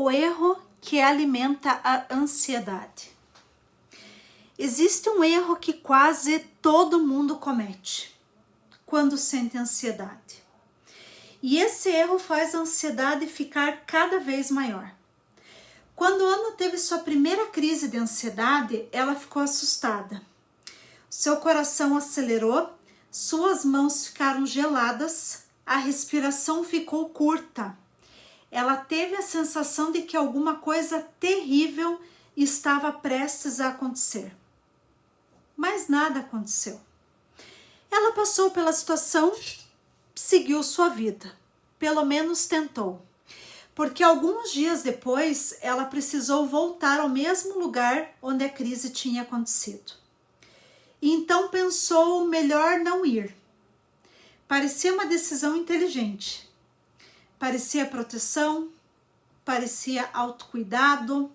O erro que alimenta a ansiedade. Existe um erro que quase todo mundo comete quando sente ansiedade. E esse erro faz a ansiedade ficar cada vez maior. Quando Ana teve sua primeira crise de ansiedade, ela ficou assustada. Seu coração acelerou, suas mãos ficaram geladas, a respiração ficou curta. Ela teve a sensação de que alguma coisa terrível estava prestes a acontecer. Mas nada aconteceu. Ela passou pela situação, seguiu sua vida. Pelo menos tentou. Porque alguns dias depois, ela precisou voltar ao mesmo lugar onde a crise tinha acontecido. E então pensou melhor não ir. Parecia uma decisão inteligente. Parecia proteção, parecia autocuidado,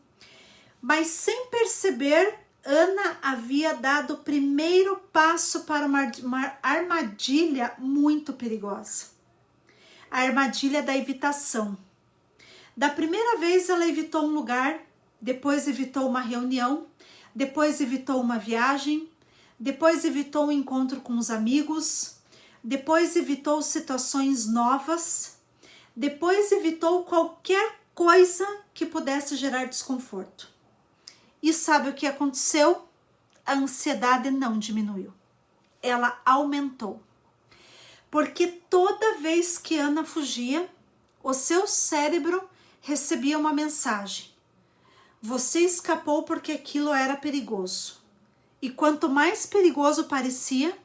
mas sem perceber, Ana havia dado o primeiro passo para uma armadilha muito perigosa. A armadilha da evitação. Da primeira vez ela evitou um lugar, depois evitou uma reunião, depois evitou uma viagem, depois evitou um encontro com os amigos, depois evitou situações novas, depois evitou qualquer coisa que pudesse gerar desconforto. E sabe o que aconteceu? A ansiedade não diminuiu. Ela aumentou. Porque toda vez que Ana fugia, o seu cérebro recebia uma mensagem. Você escapou porque aquilo era perigoso. E quanto mais perigoso parecia,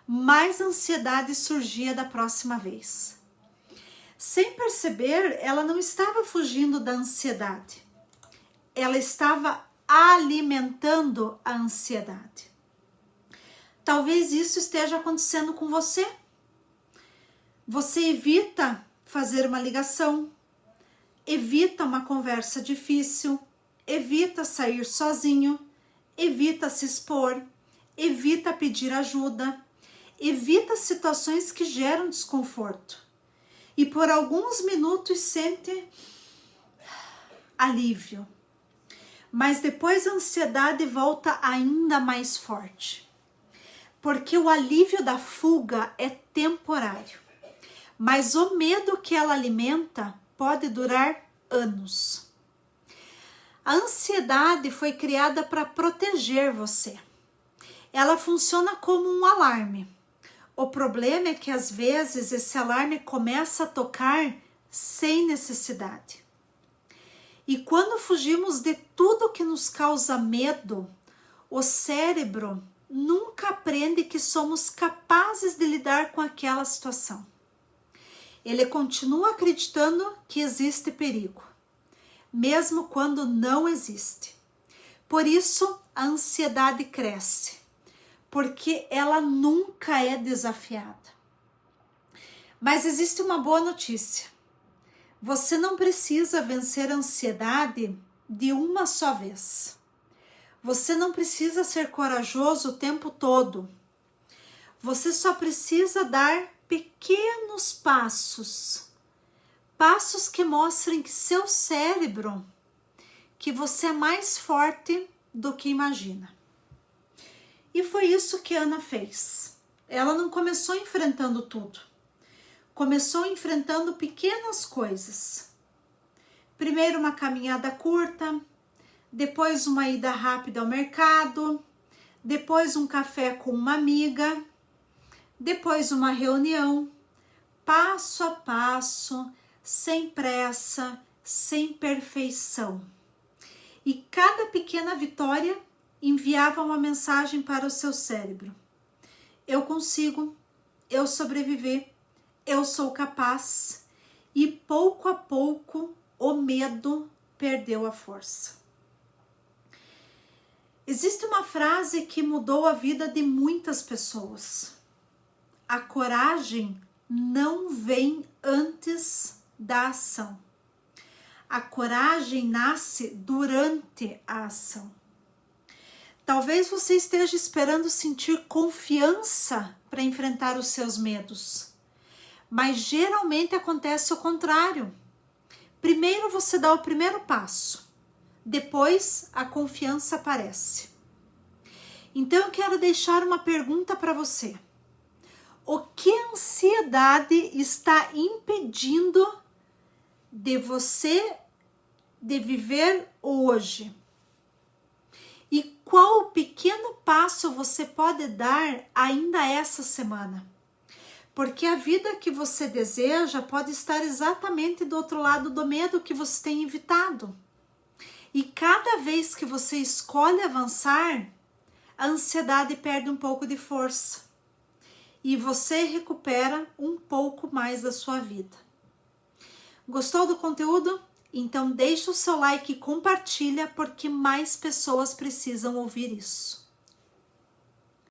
mais ansiedade surgia da próxima vez. Sem perceber, ela não estava fugindo da ansiedade. Ela estava alimentando a ansiedade. Talvez isso esteja acontecendo com você. Você evita fazer uma ligação, evita uma conversa difícil, evita sair sozinho, evita se expor, evita pedir ajuda, evita situações que geram desconforto. E por alguns minutos sente alívio. Mas depois a ansiedade volta ainda mais forte. Porque o alívio da fuga é temporário. Mas o medo que ela alimenta pode durar anos. A ansiedade foi criada para proteger você. Ela funciona como um alarme. O problema é que às vezes esse alarme começa a tocar sem necessidade. E quando fugimos de tudo que nos causa medo, o cérebro nunca aprende que somos capazes de lidar com aquela situação. Ele continua acreditando que existe perigo, mesmo quando não existe. Por isso, a ansiedade cresce. Porque ela nunca é desafiada. Mas existe uma boa notícia. Você não precisa vencer a ansiedade de uma só vez. Você não precisa ser corajoso o tempo todo. Você só precisa dar pequenos passos. Passos que mostrem que seu cérebro, que você é mais forte do que imagina. E foi isso que Ana fez. Ela não começou enfrentando tudo. Começou enfrentando pequenas coisas. Primeiro uma caminhada curta, depois uma ida rápida ao mercado, depois um café com uma amiga, depois uma reunião, passo a passo, sem pressa, sem perfeição. E cada pequena vitória enviava uma mensagem para o seu cérebro. Eu consigo, eu sobrevivi, eu sou capaz. E pouco a pouco o medo perdeu a força. Existe uma frase que mudou a vida de muitas pessoas. A coragem não vem antes da ação. A coragem nasce durante a ação. Talvez você esteja esperando sentir confiança para enfrentar os seus medos, mas geralmente acontece o contrário. Primeiro você dá o primeiro passo, depois a confiança aparece. Então eu quero deixar uma pergunta para você. O que a ansiedade está impedindo de você de viver hoje? E qual pequeno passo você pode dar ainda essa semana? Porque a vida que você deseja pode estar exatamente do outro lado do medo que você tem evitado. E cada vez que você escolhe avançar, a ansiedade perde um pouco de força. E você recupera um pouco mais da sua vida. Gostou do conteúdo? Então deixa o seu like e compartilha, porque mais pessoas precisam ouvir isso.